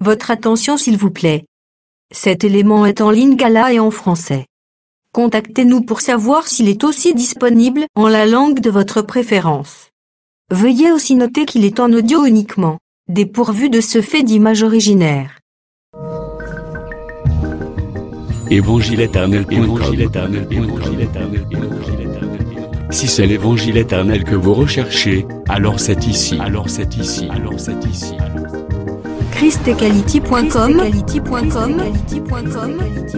Votre attention s'il vous plaît. Cet élément est en lingala et en français. Contactez-nous pour savoir s'il est aussi disponible en la langue de votre préférence. Veuillez aussi noter qu'il est en audio uniquement, dépourvu de ce fait d'image originaire. Si c'est l'évangile éternel que vous recherchez, alors c'est ici. christequality.com.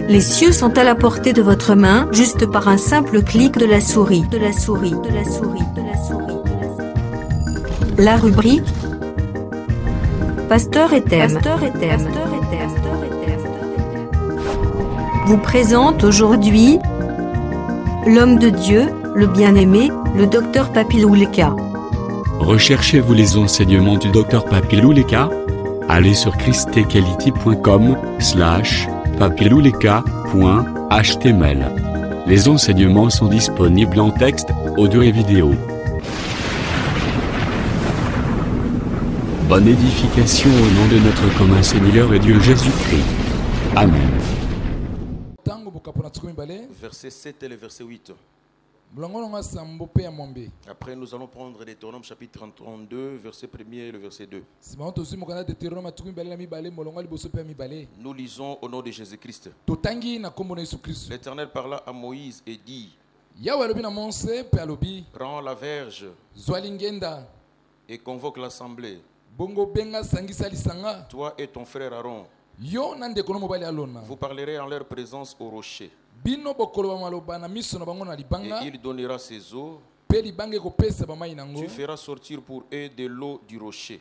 Les cieux sont à la portée de votre main, juste par un simple clic de la souris. La rubrique Pasteur et thème vous présente aujourd'hui l'homme de Dieu, le bien-aimé, le docteur Papilouleka. Recherchez-vous les enseignements du docteur Papilouleka? Allez sur christequality.com/papilouleka.html. Les enseignements sont disponibles en texte, audio et vidéo. Bonne édification au nom de notre commun Seigneur et Dieu Jésus-Christ. Amen. Verset 7 et le verset 8. Après, nous allons prendre Deutéronome chapitre 32, verset 1er et le verset 2. Nous lisons au nom de Jésus-Christ. L'Éternel parla à Moïse et dit: prends la verge et convoque l'assemblée, toi et ton frère Aaron. Vous parlerez en leur présence au rocher. Et il donnera ses eaux. Tu feras sortir pour eux de l'eau du rocher.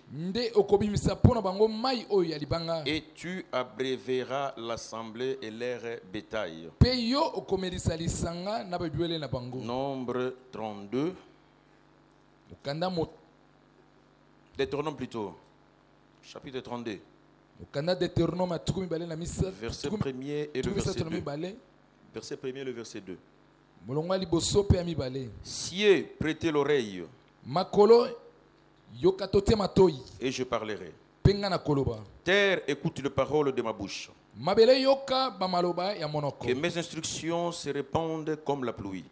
Et tu abreuveras l'assemblée et leur bétail. Nombre 32. Deutéronome plutôt. Chapitre 32. Verset 1er et le verset 2. Verset 1er et le verset 2. Siez, prêtez l'oreille, et je parlerai. Terre, écoute les paroles de ma bouche. Que mes instructions se répandent comme la pluie.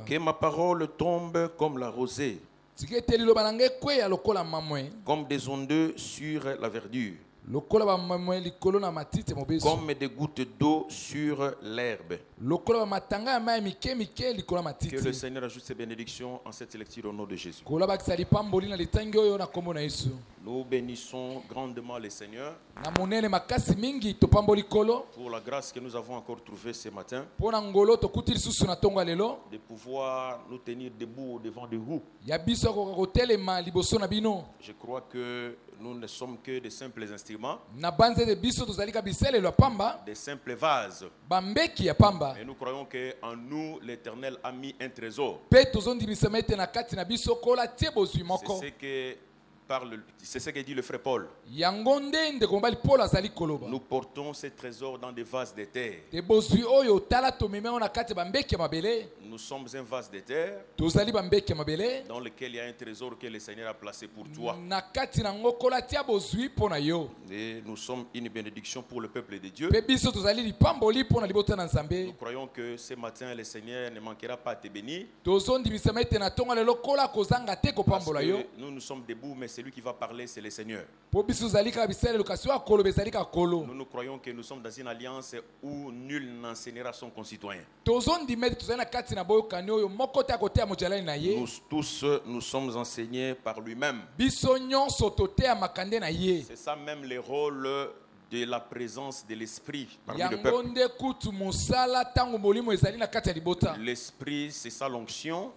Que ma parole tombe comme la rosée, comme des ondées sur la verdure, comme des gouttes d'eau sur l'herbe. Que le Seigneur ajoute ses bénédictions en cette lecture au nom de Jésus. Nous bénissons grandement le Seigneur pour la grâce que nous avons encore trouvée ce matin de pouvoir nous tenir debout devant de vous. Je crois que nous ne sommes que des simples instruments, des simples vases. Et nous croyons qu'en nous, l'Éternel a mis un trésor. C'est ce que dit le frère Paul. Nous portons ces trésors dans des vases de terre. Nous sommes un vase de terre dans lequel il y a un trésor que le Seigneur a placé pour toi. Et nous sommes une bénédiction pour le peuple de Dieu. Nous croyons que ce matin, le Seigneur ne manquera pas de te bénir. Parce que nous sommes debout, mais celui qui va parler, c'est le Seigneur. Nous croyons que nous sommes dans une alliance où nul n'enseignera son concitoyen. Nous tous, nous sommes enseignés par lui-même. C'est ça même le rôle de la présence de l'esprit parmi le peuple. L'esprit, c'est ça l'onction.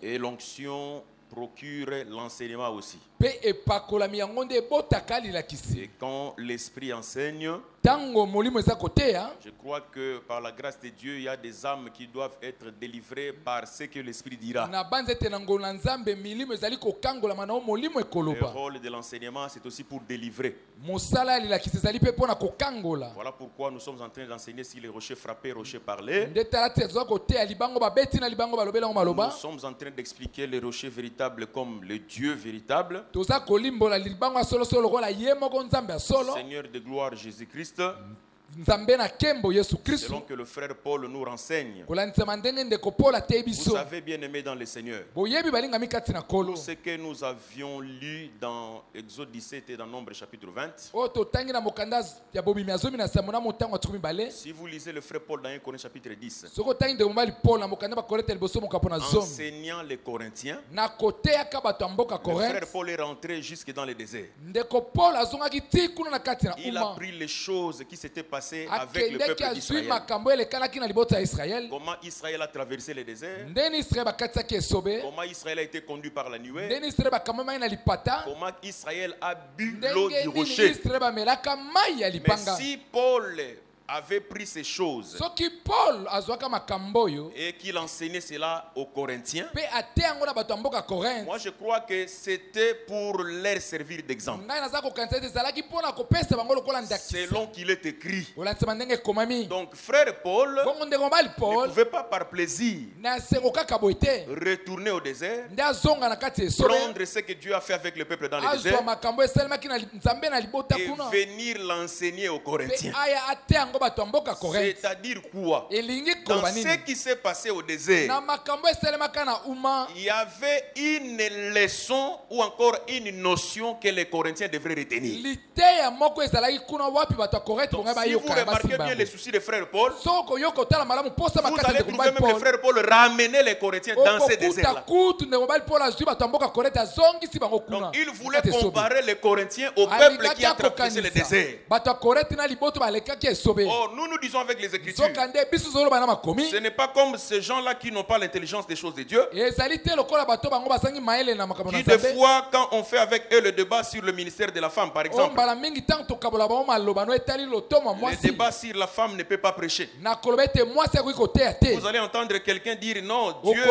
Et l'onction procure l'enseignement aussi. Et quand l'esprit enseigne, Je crois que par la grâce de Dieu, il y a des âmes qui doivent être délivrées par ce que l'Esprit dira. Le rôle de l'enseignement, c'est aussi pour délivrer. Voilà pourquoi nous sommes en train d'enseigner si les rochers frappaient, rochers parlaient. Nous sommes en train d'expliquer les rochers véritables comme le Dieu véritable. Seigneur de gloire Jésus-Christ. Selon que le frère Paul nous renseigne. Vous savez, bien aimé dans le Seigneur, tout ce que nous avions lu dans Exode 17 et dans Nombre chapitre 20. Si vous lisez le frère Paul dans 1 Corinthiens chapitre 10, enseignant les Corinthiens, le frère Paul est rentré jusque dans le désert. Il a pris les choses qui s'étaient passées avec le peuple d'Israël. Comment Israël a traversé le désert. Comment Israël a été conduit par la nuée. Comment Israël a bu l'eau du rocher. Mais si Paul avait pris ces choses et qu'il enseignait cela aux Corinthiens, moi je crois que c'était pour leur servir d'exemple. Selon qu'il est écrit. Donc frère Paul ne pouvait pas par plaisir retourner au désert, prendre ce que Dieu a fait avec le peuple dans le désert et venir l'enseigner aux Corinthiens. C'est-à-dire quoi? Dans ce qui s'est passé au désert, il y avait une leçon ou encore une notion que les Corinthiens devraient retenir. Donc, si vous remarquez bien les soucis de frère Paul, vous allez trouver même le frère Paul ramener les Corinthiens dans ce désert-là. Donc il voulait comparer les Corinthiens au peuple qui a traversé le désert. Oh, nous disons avec les Écritures, ce n'est pas comme ces gens-là qui n'ont pas l'intelligence des choses de Dieu, qui des fois, quand on fait avec eux le débat sur le ministère de la femme, par exemple, le débat sur la femme ne peut pas prêcher. Vous allez entendre quelqu'un dire non, Dieu,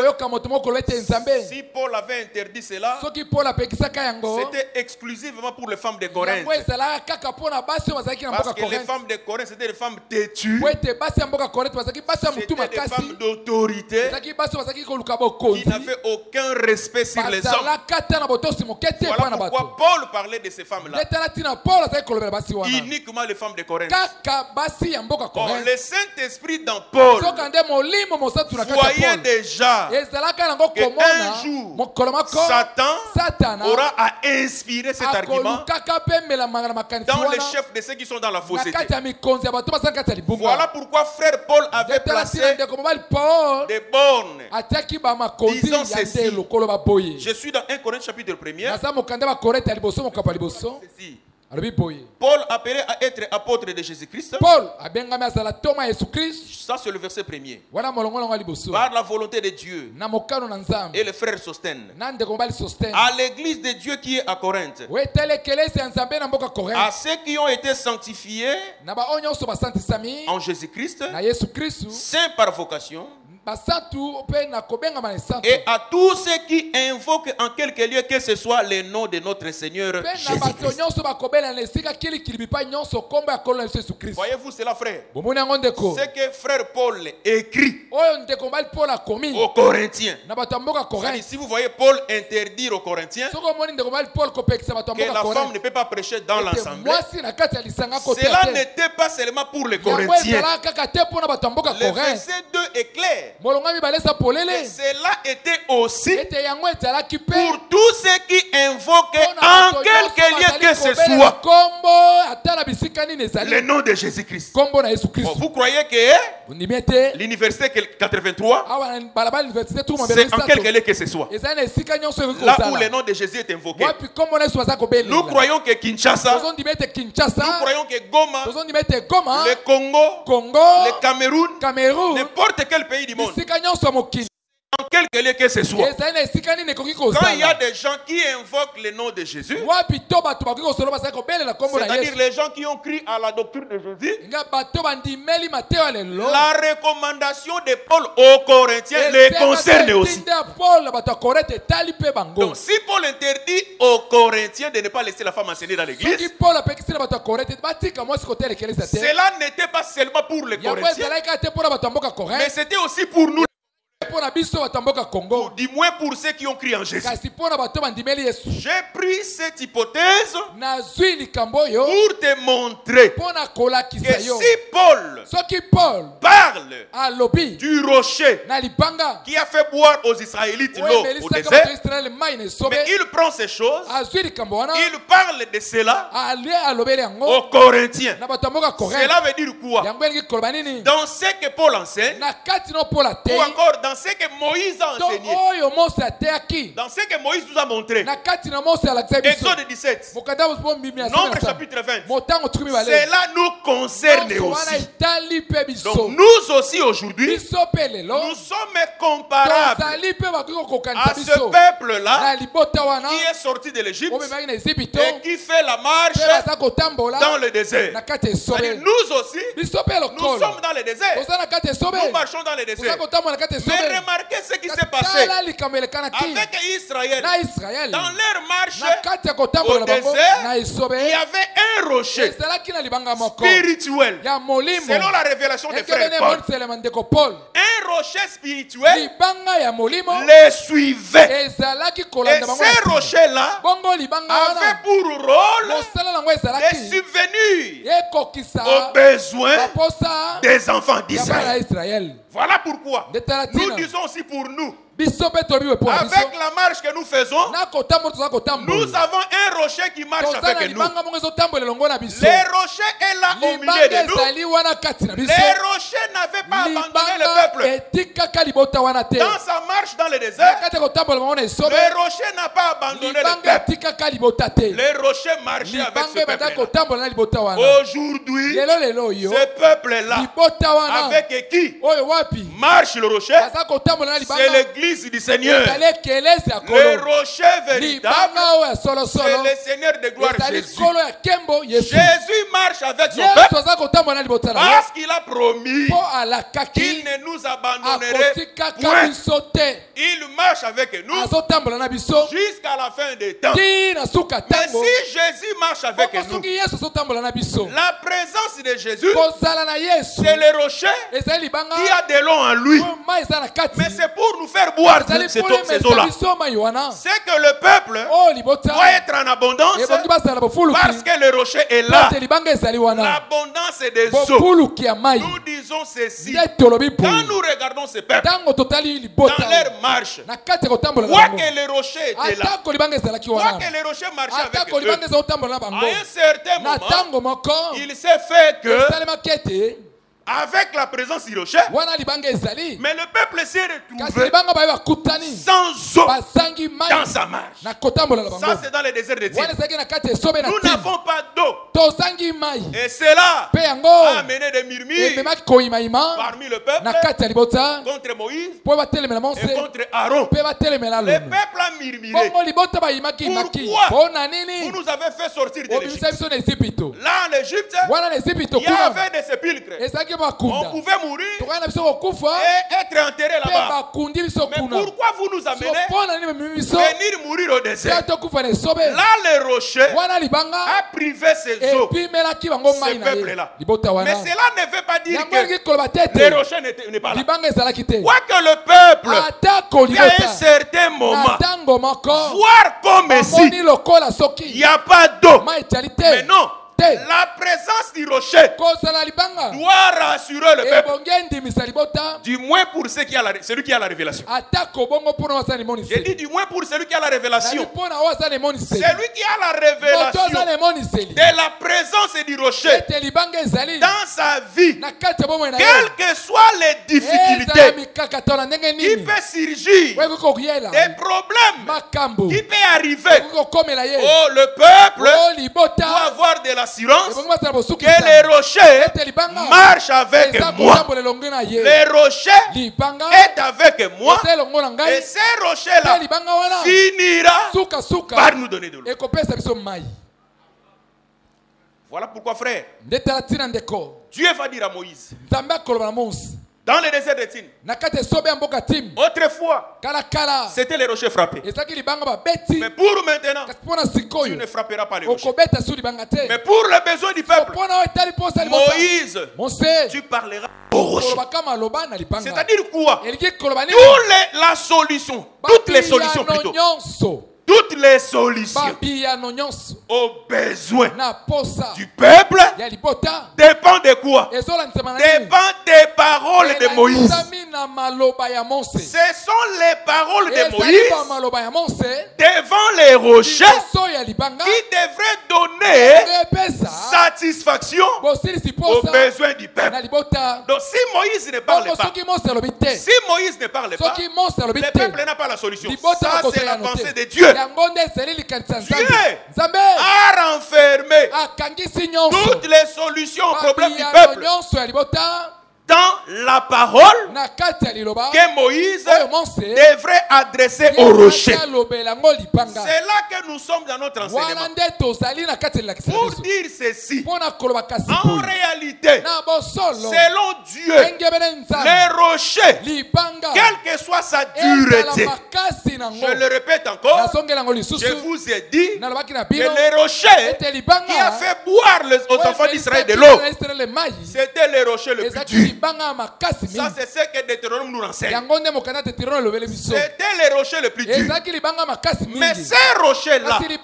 si Paul avait interdit cela, c'était exclusivement pour les femmes de Corinthe. Parce que les femmes de Corinthe, c'était des femmes têtues, c'était des femmes d'autorité qui n'avaient aucun respect sur les hommes. Voilà pourquoi Paul parlait de ces femmes-là, uniquement les femmes de Corinthe. Bon, le Saint-Esprit dans Paul voyait déjà qu'un jour Satan aura à inspirer cet argument dans les chefs de ceux qui sont dans la fausseté. Voilà pourquoi frère Paul avait placé des bornes disant ceci. Je suis dans 1 Corinthiens chapitre 1er. Paul appelé à être apôtre de Jésus-Christ. Ça c'est le verset 1er. Par la volonté de Dieu. Et le frère Sosthène. À l'église de Dieu qui est à Corinthe. À ceux qui ont été sanctifiés en Jésus-Christ, saints par vocation, et à tous ceux qui invoquent en quelque lieu que ce soit le nom de notre Seigneur Jésus-Christ. Voyez-vous cela, frère? C'est que frère Paul écrit aux Corinthiens. Si vous voyez Paul interdire aux Corinthiens que la femme ne peut pas prêcher dans l'assemblée, cela n'était pas seulement pour les Corinthiens. Le verset 2 est clair. Et cela était aussi pour tous ceux qui invoquent en quelque lieu que ce soit le nom de Jésus-Christ. Vous croyez que l'université 83, c'est en quelque lieu que ce soit là où le nom de Jésus est invoqué? Nous croyons que Kinshasa, nous croyons que Goma, le Congo, le Cameroun, n'importe quel pays du monde, dans quelque lieu que ce soit, quand il y a des gens qui invoquent le nom de Jésus, c'est-à-dire les gens qui ont cru à la doctrine de Jésus, la recommandation de Paul aux Corinthiens les concerne aussi. Donc si Paul interdit aux Corinthiens de ne pas laisser la femme enseigner dans l'église, cela n'était pas seulement pour les Corinthiens, mais c'était aussi pour nous. Du moins pour ceux qui ont cru en Jésus. J'ai pris cette hypothèse pour te montrer que si Paul parle du rocher qui a fait boire aux Israélites l'eau au désert, mais il prend ces choses, il parle de cela aux Corinthiens. Cela veut dire quoi? Dans ce que Paul enseigne, ou encore dans ce que Moïse a enseigné, dans ce que Moïse nous a montré, Exode 17, Nombre chapitre 20, cela nous concerne aussi. Donc nous aussi aujourd'hui, nous sommes comparables à ce peuple-là qui est sorti de l'Égypte et qui fait la marche dans le désert. C'est-à-dire nous aussi, nous sommes dans le désert, nous marchons dans le désert. Mais remarquez ce qui s'est passé avec Israël. Dans leur marche au désert, il y avait un rocher spirituel. Selon la révélation des frères Paul, un rocher spirituel les suivait. Et ce rocher-là avait pour rôle de subvenir aux besoins des enfants d'Israël. Voilà pourquoi nous disons aussi pour nous, avec la marche que nous faisons, nous avons un rocher qui marche avec nous. Le rocher est là au milieu de nous. Le rocher n'avait pas abandonné le peuple. Dans sa marche dans le désert, le rocher n'a pas abandonné le peuple. Le rocher marchait avec ce peuple-là. Aujourd'hui, ce peuple-là, avec qui marche le rocher, c'est l'église du Seigneur. Le rocher véritable, c'est le Seigneur de gloire Jésus. Jésus marche avec son peuple parce qu'il a promis qu'il ne nous abandonnerait point. Il marche avec nous jusqu'à la fin des temps. Mais si Jésus marche avec nous, la présence de Jésus, c'est le rocher qui a de l'eau en lui. Mais c'est pour nous faire boire ces eaux-là. C'est que le peuple doit être en abondance parce que le rocher est là. L'abondance des eaux. Nous disons ceci. Quand nous regardons ces peuples dans leur marche, quoi que le rocher était là, quoi que le rocher marchait avec eux, à un certain moment, il s'est fait que avec la présence du rocher, mais le peuple s'est retrouvé sans eau dans sa marche. Ça, c'est dans le désert de Dieu. Nous n'avons pas d'eau. Et cela a amené des murmures parmi le peuple contre Moïse et contre Aaron. Le peuple a murmuré. Pourquoi vous nous avez fait sortir de l'Égypte? Là en Égypte, il y avait des sépulcres. On pouvait mourir et être enterré là-bas. Mais pourquoi vous nous amenez venir mourir au désert? Là, le rocher a privé ses eaux, ces peuples-là. Mais cela ne veut pas dire que le rocher n'est pas là. Quoi que le peuple, à un certain moment, voir comme ici, il n'y a pas d'eau. Mais non. La présence du rocher doit rassurer le peuple. Du moins pour celui qui a la révélation. J'ai dit du moins pour celui qui a la révélation. Celui qui a la révélation de la présence du rocher dans sa vie, quelles que soient les difficultés, il peut surgir des problèmes qui peuvent arriver. Oh, le peuple doit avoir de la l'assurance que les rochers marchent avec moi. Les rochers est avec moi. Et ces rochers-là finira par nous donner de l'eau. Voilà pourquoi, frère, Dieu va dire à Moïse, dans le désert de Tin, autrefois, c'était les rochers frappés. Mais pour maintenant, tu ne frapperas pas les rochers. Mais pour les besoins du peuple, Moïse, tu parleras aux rochers. C'est-à-dire quoi? La solution, toutes les solutions plutôt. Toutes les solutions aux besoins du peuple dépendent de quoi? Dépendent des paroles de Moïse. Ce sont les paroles de Moïse devant les rochers qui devraient donner satisfaction aux besoins du peuple. Donc si Moïse ne parle pas, le peuple n'a pas la solution. Ça c'est la pensée de Dieu. Dieu a renfermé toutes les solutions aux problèmes du peuple dans la parole que Moïse devrait adresser au rocher. C'est là que nous sommes dans notre enseignement. Pour dire ceci, en réalité, selon Dieu, les rochers, quelle que soit sa dureté, je le répète encore, je vous ai dit que les rochers qui a fait boire aux enfants d'Israël de l'eau, c'était les rochers le plus dur. Ça c'est ce que Deutéronome nous enseigne. C'était les rochers les plus durs. Mais ces rochers-là, quelle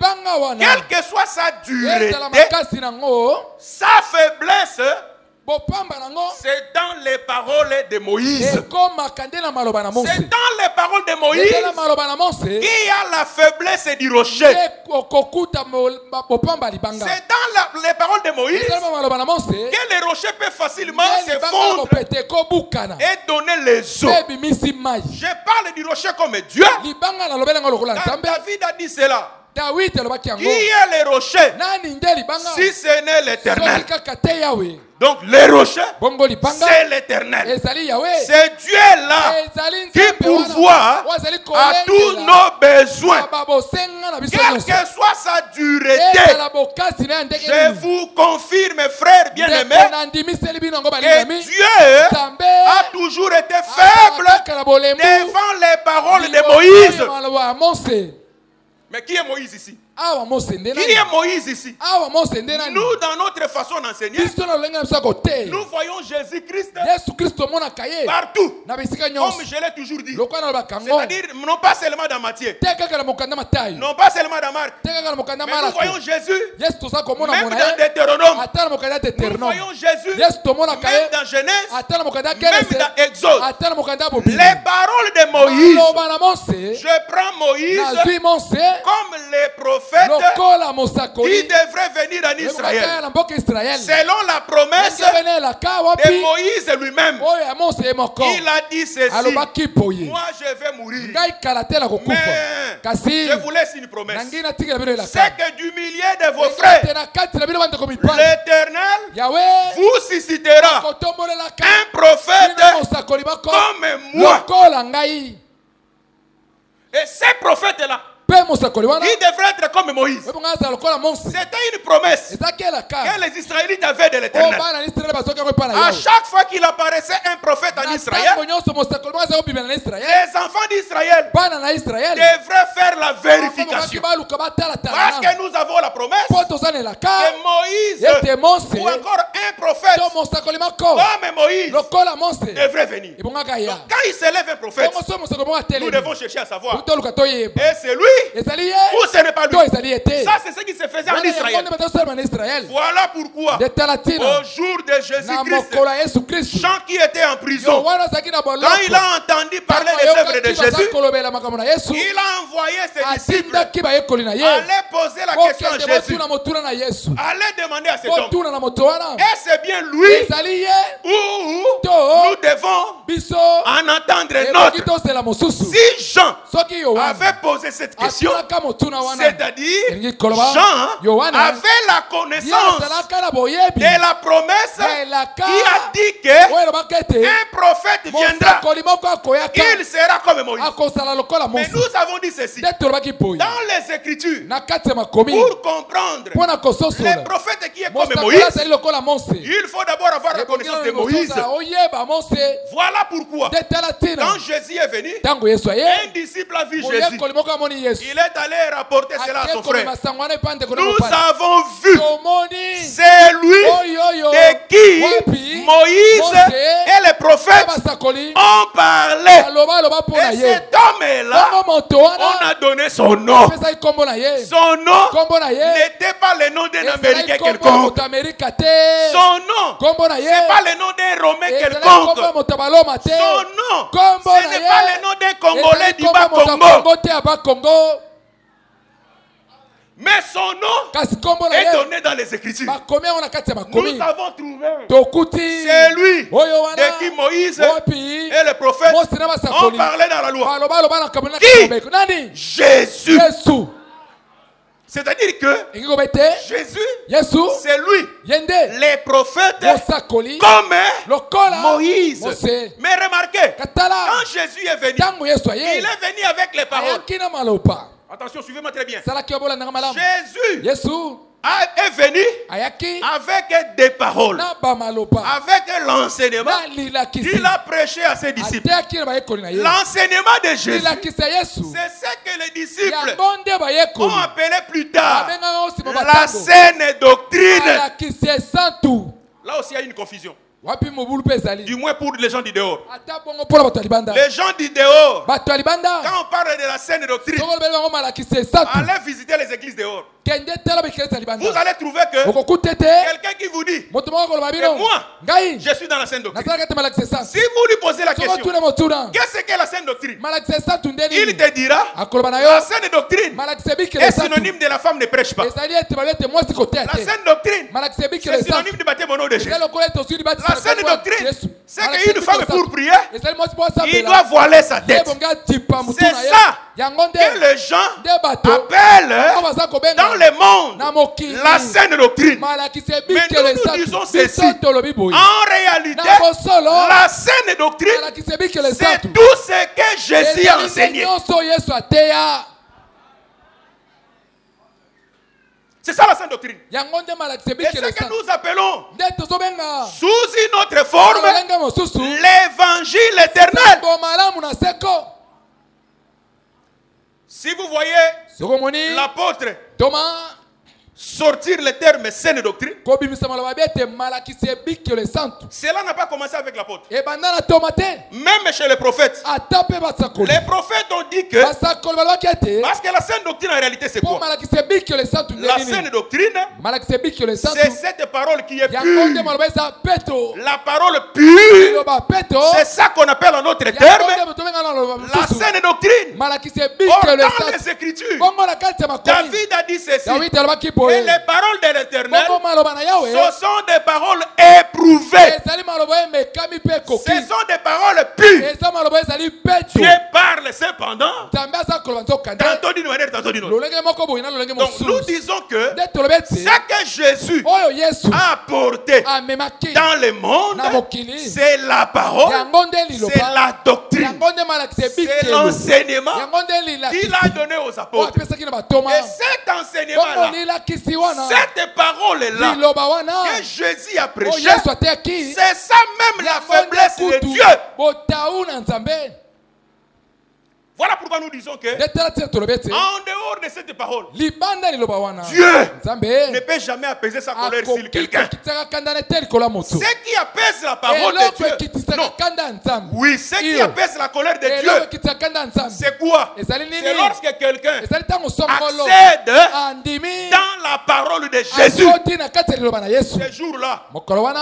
que soit sa dureté, sa faiblesse, c'est dans les paroles de Moïse. C'est dans les paroles de Moïse qu'il y a la faiblesse du rocher. C'est dans les paroles de Moïse que les rochers peuvent facilement se fondre et donner les eaux. Je parle du rocher comme Dieu. Quand David a dit cela, qui est les rochers si ce n'est l'Éternel? Donc les rochers, c'est l'Éternel. C'est Dieu là qui pourvoit à tous nos besoins. Quelle que soit sa dureté, je vous confirme, frères bien-aimés, que Dieu a toujours été faible devant les paroles de Moïse. Mais qui est Moïse ici? Qui est Moïse ici? Nous, dans notre façon d'enseigner, nous voyons Jésus-Christ partout. Comme je l'ai toujours dit. C'est-à-dire, non pas seulement dans Matthieu, non pas seulement dans Marc, mais nous voyons Jésus même dans Deutéronome. Nous voyons Jésus même dans Genèse, même dans Exode. Les paroles de Moïse, je prends Moïse comme les prophètes qui devrait venir en Israël selon la promesse de Moïse lui-même. Il a dit ceci: moi je vais mourir, mais je vous laisse une promesse, c'est que du milieu de vos frères l'Éternel vous suscitera un prophète comme moi. Et ces prophètes-là qui devrait être comme Moïse, c'était une promesse que les Israélites avaient de l'Éternel. À chaque fois qu'il apparaissait un prophète en Israël, les enfants d'Israël devraient faire la vérification. Parce que nous avons la promesse que Moïse ou encore un prophète comme Moïse devrait venir. Donc quand il s'élève un prophète, nous devons chercher à savoir, et c'est lui ou ce n'est pas lui. Ça c'est ce qui se faisait en Israël. Voilà pourquoi au jour de Jésus-Christ, Jean qui était en prison, quand il a entendu parler des œuvres de Jésus, il a envoyé ses disciples aller poser la question à Jésus, aller demander à cet homme, est-ce bien lui ou nous devons en entendre un autre? Si Jean avait posé cette question, c'est-à-dire dire, Jean avait la connaissance de la promesse qui a dit que un prophète viendra. Il sera comme Moïse. Mais nous avons dit ceci. Dans les Écritures, pour comprendre les prophètes qui est comme Moïse, il faut d'abord avoir la connaissance de Moïse. Voilà pourquoi, quand Jésus est venu, un disciple a vu Jésus. Il est allé rapporter cela à son frère. Nous avons vu, c'est lui de qui Moïse et les prophètes ont parlé. Et cet homme-là, on a donné son nom. Son nom n'était pas le nom d'un Américain quelconque. Son nom, ce n'est pas le nom d'un Romain quelconque. Son nom, ce n'est pas le nom d'un Congolais du Bas-Congo. Mais son nom est donné dans les Écritures. Nous avons trouvé. C'est lui de qui Moïse et les prophètes ont parlé dans la loi. Qui? Jésus. C'est-à-dire que Jésus, c'est lui. Les prophètes comme Moïse. Mais remarquez, quand Jésus est venu, il est venu avec les paroles. Attention, suivez-moi très bien. Jésus est venu avec des paroles, avec l'enseignement qu'il a prêché à ses disciples. L'enseignement de Jésus, c'est ce que les disciples ont appelé plus tard la saine doctrine. Là aussi, il y a une confusion. Du moins pour les gens du dehors. Les gens du dehors, quand on parle de la saine doctrine, allez visiter les églises dehors. Vous allez trouver que quelqu'un qui vous dit que moi, je suis dans la saine doctrine. Si vous lui posez la question, qu'est-ce que la saine doctrine? Il te dira, la saine doctrine est synonyme de la femme ne prêche pas. La saine doctrine, c'est synonyme de baptême au nom de Jésus. La saine doctrine, c'est qu'une femme pour prier, il doit voiler sa tête. C'est ça que les gens appellent dans le monde la saine doctrine. Mais nous disons ceci. En réalité, la saine doctrine, c'est tout ce que Jésus a enseigné. C'est ça la sainte doctrine. Et ce que nous appelons sous une autre forme l'évangile éternel. Si vous voyez l'apôtre sortir le terme saine doctrine, cela n'a pas commencé avec l'apôtre. Même chez les prophètes. Les prophètes ont dit que, parce que la saine doctrine en réalité c'est quoi? La saine doctrine, c'est cette parole qui est pure. La parole pure, c'est ça qu'on appelle en notre terme la saine doctrine. Or, dans les Écritures, David a dit ceci. Et les paroles de l'Éternel, ce sont des paroles éprouvées. Ce sont des paroles pures. Dieu parle cependant, tantôt d'une manière, tantôt d'une autre. Donc nous disons que ce que Jésus a apporté dans le monde, c'est la parole, c'est la doctrine, c'est l'enseignement qu'il a donné aux apôtres. Et cet enseignement-là, cette parole-là que Jésus a prêché, c'est ça même la faiblesse de Dieu. Voilà pourquoi nous disons que en dehors de cette parole, Dieu ne peut jamais apaiser sa colère sur quelqu'un. Ce qui apaise la parole de Dieu, non. Oui, ce qui apaise la colère de Dieu, c'est quoi? C'est lorsque quelqu'un accède dans la parole de Jésus. Ce jour-là,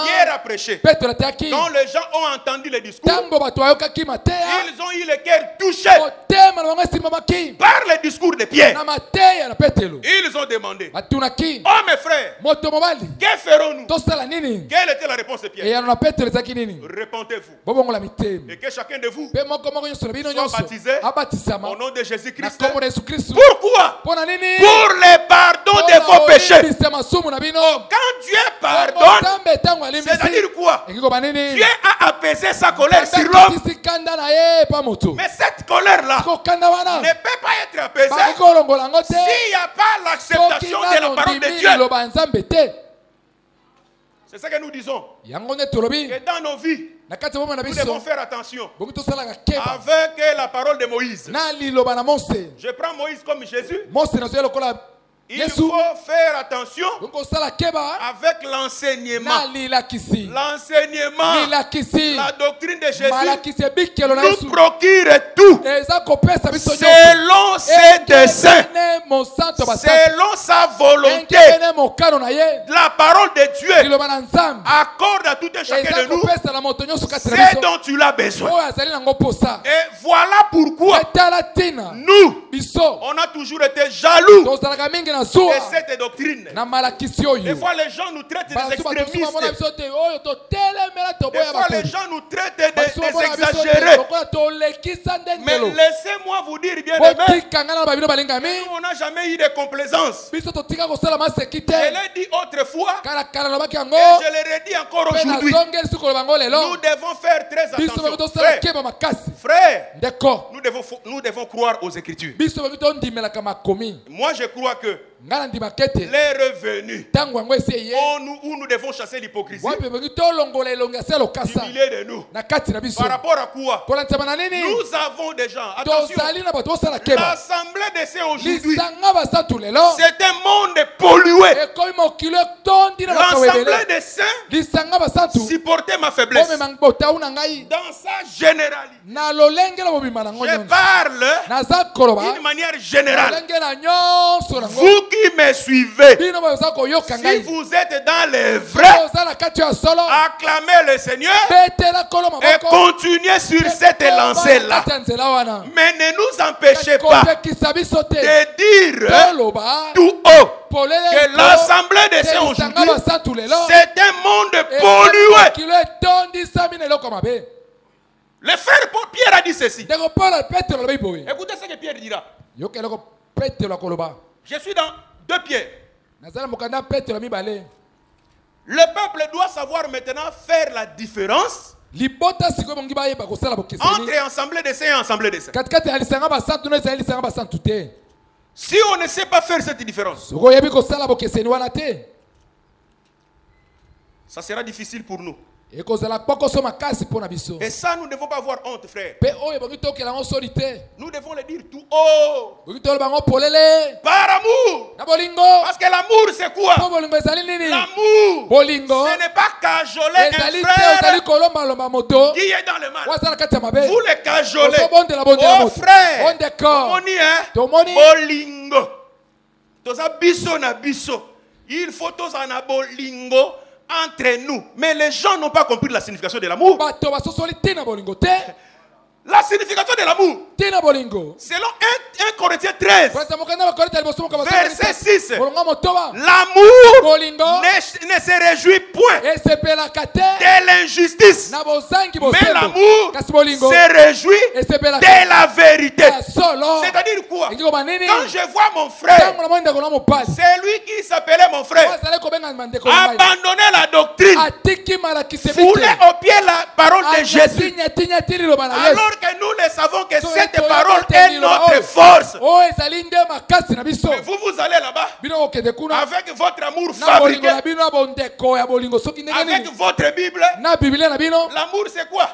Pierre a prêché. Quand les gens ont entendu le discours, ils ont eu le cœur touché par le discours de Pierre. Ils ont ont demandé, oh mes frères, que ferons-nous? Quelle était la réponse de Pierre? Répondez-vous. Et que chacun de vous soit baptisé au nom de Jésus-Christ. Pourquoi? Pour les pardons de vos péchés. Quand Dieu pardonne, c'est-à-dire quoi? Dieu a apaisé sa colère sur l'homme. Mais cette colère-là ne peut pas être apaisée s'il n'y a pas l'acceptation de la parole de Dieu. C'est ça que nous disons. Et dans nos vies, nous devons faire attention avec la parole de Moïse. Je prends Moïse comme Jésus. Il faut faire attention avec l'enseignement. L'enseignement, la doctrine de Jésus nous procure tout selon ses desseins, selon sa volonté. La parole de Dieu accorde à tout un chacun de nous ce dont tu as besoin. Et voilà pourquoi nous, on a toujours été jaloux de cette doctrine. Des fois les gens nous traitent des extrémistes. Des fois les gens nous traitent des exagérés. Mais laissez-moi vous dire, bien aimé, on n'a jamais eu de complaisance. Je l'ai dit autrefois et je le redis encore aujourd'hui. Nous devons faire très attention. Frère, nous devons croire aux Écritures. Moi je crois que l'heure est venue où nous devons chasser l'hypocrisie du milieu de nous. Par rapport à quoi? Nous avons des gens. Attention, l'assemblée des saints aujourd'hui, c'est un monde pollué. L'assemblée des saints supportait ma faiblesse. Dans sa généralité, je parle d'une manière générale. Vous qui me suivez, si vous êtes dans les vrais, acclamez le Seigneur et continuez sur cette lancée-là. Mais ne nous empêchez pas de dire tout haut que l'assemblée des saints aujourd'hui, c'est un monde pollué. Le frère Pierre a dit ceci. Écoutez ce que Pierre dira. Je suis dans 2 Pierre. Le peuple doit savoir maintenant faire la différence entre assemblée des saints et assemblée des saints. Si on ne sait pas faire cette différence, ça sera difficile pour nous. Et ça, nous ne devons pas avoir honte, frère. Nous devons le dire tout haut. Par amour. Parce que l'amour, c'est quoi? L'amour, ce n'est pas cajoler un frère qui est dans le mal. Vous le cajolez. Oh frère, bolingo. Toza biso na biso. Il faut toza na bolingo entre nous. Mais les gens n'ont pas compris la signification de l'amour. La signification de l'amour, selon 1 Corinthiens 13, verset 6, l'amour ne se réjouit point de l'injustice, mais l'amour se réjouit de la vérité. C'est-à-dire quoi? Quand je vois mon frère, c'est lui qui s'appelait mon frère, abandonner la doctrine, fouler au pied la parole de Jésus, alors que nous le savons que cette parole est notre force. Mais vous allez là-bas avec votre amour fabriqué, avec votre Bible. L'amour c'est quoi?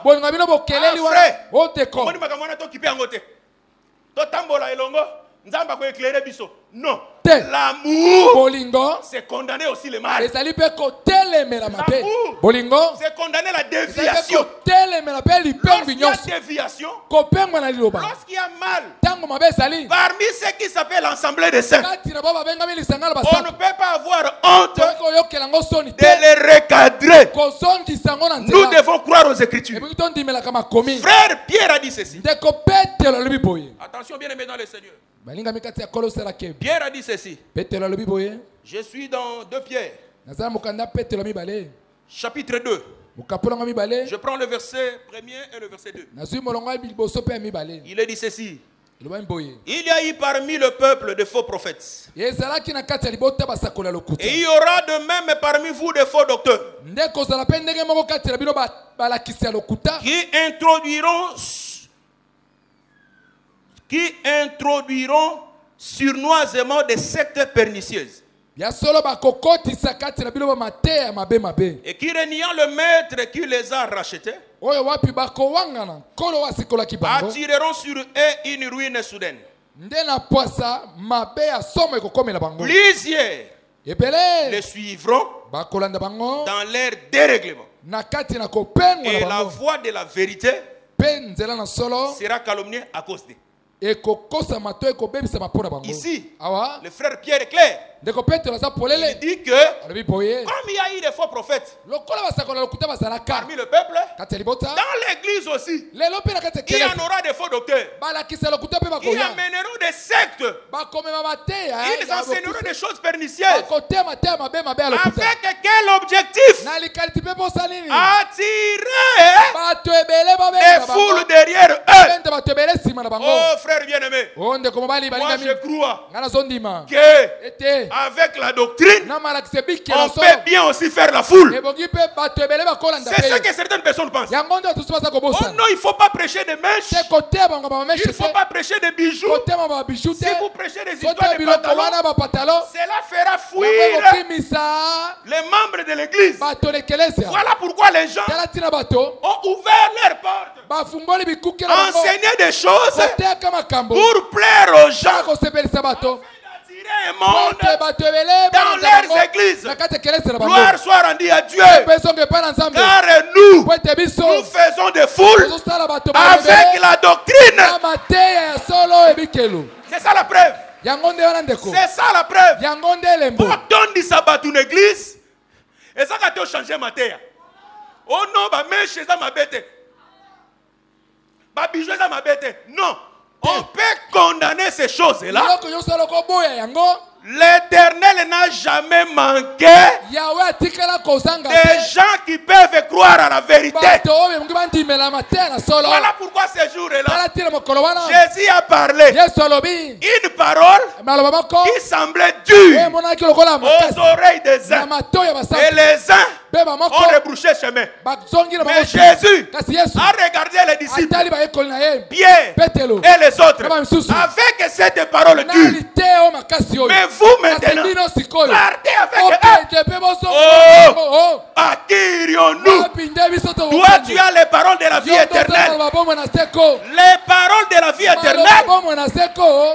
Non. L'amour, c'est condamner aussi le mal. L'amour, c'est condamner la déviation. Lorsqu'il y a déviation, lorsqu'il y a mal, parmi ceux qui s'appellent l'assemblée des saints, on ne peut pas avoir honte de les recadrer. Nous devons croire aux Écritures. Frère Pierre a dit ceci. Attention, bien aimé dans le Seigneur. Pierre a dit ceci. Je suis dans 2 Pierre. Chapitre 2. Je prends le verset 1er et le verset 2. Il est dit ceci. Il y a eu parmi le peuple de faux prophètes. Et il y aura de même parmi vous de faux docteurs qui introduiront surnoisement des sectes pernicieuses. Et qui, reniant le maître qui les a rachetés, attireront sur eux une ruine soudaine. Plusieurs les suivront dans leur dérèglement. Et la voix de la vérité sera calomniée à cause d'eux. Ici, le frère Pierre est clair. Il dit que comme il y a eu des faux prophètes parmi le peuple, dans l'église aussi, il y en aura des faux docteurs. Ils amèneront des sectes. Ils enseigneront des choses pernicieuses. Avec quel objectif? Attirer les foules derrière eux. Oh frère bien-aimé, moi je crois que avec la doctrine, on peut bien aussi faire la foule. C'est ce que certaines personnes pensent. Oh non, il ne faut pas prêcher des mèches. Il ne faut pas prêcher des bijoux. Si vous prêchez des histoires de pantalons, cela fera fuir les membres de l'église. Voilà pourquoi les gens ont ouvert leurs portes, enseigné des choses pour plaire aux gens, un monde dans leurs églises. Gloire soit rendue à Dieu. Car nous faisons des foules avec la doctrine. C'est ça la preuve. C'est ça la preuve. Pour donner ça à une église, et ça a changé ma terre. Oh non, mais chez ça ma bête. Bijou ça ma bête. Non. On peut condamner ces choses-là. L'Éternel n'a jamais manqué des gens qui peuvent croire à la vérité. Voilà pourquoi ces jours-là, Jésus a parlé une parole qui semblait dure aux oreilles des uns. Et les uns ont rebrouché chemin. Mais Jésus a regardé les disciples, Pierre et les autres, avec cette parole dure. Mais vous maintenant, partez avec eux. Oh, à qui irions-nous? Toi, tu as les paroles de la vie éternelle. Les paroles de la vie éternelle,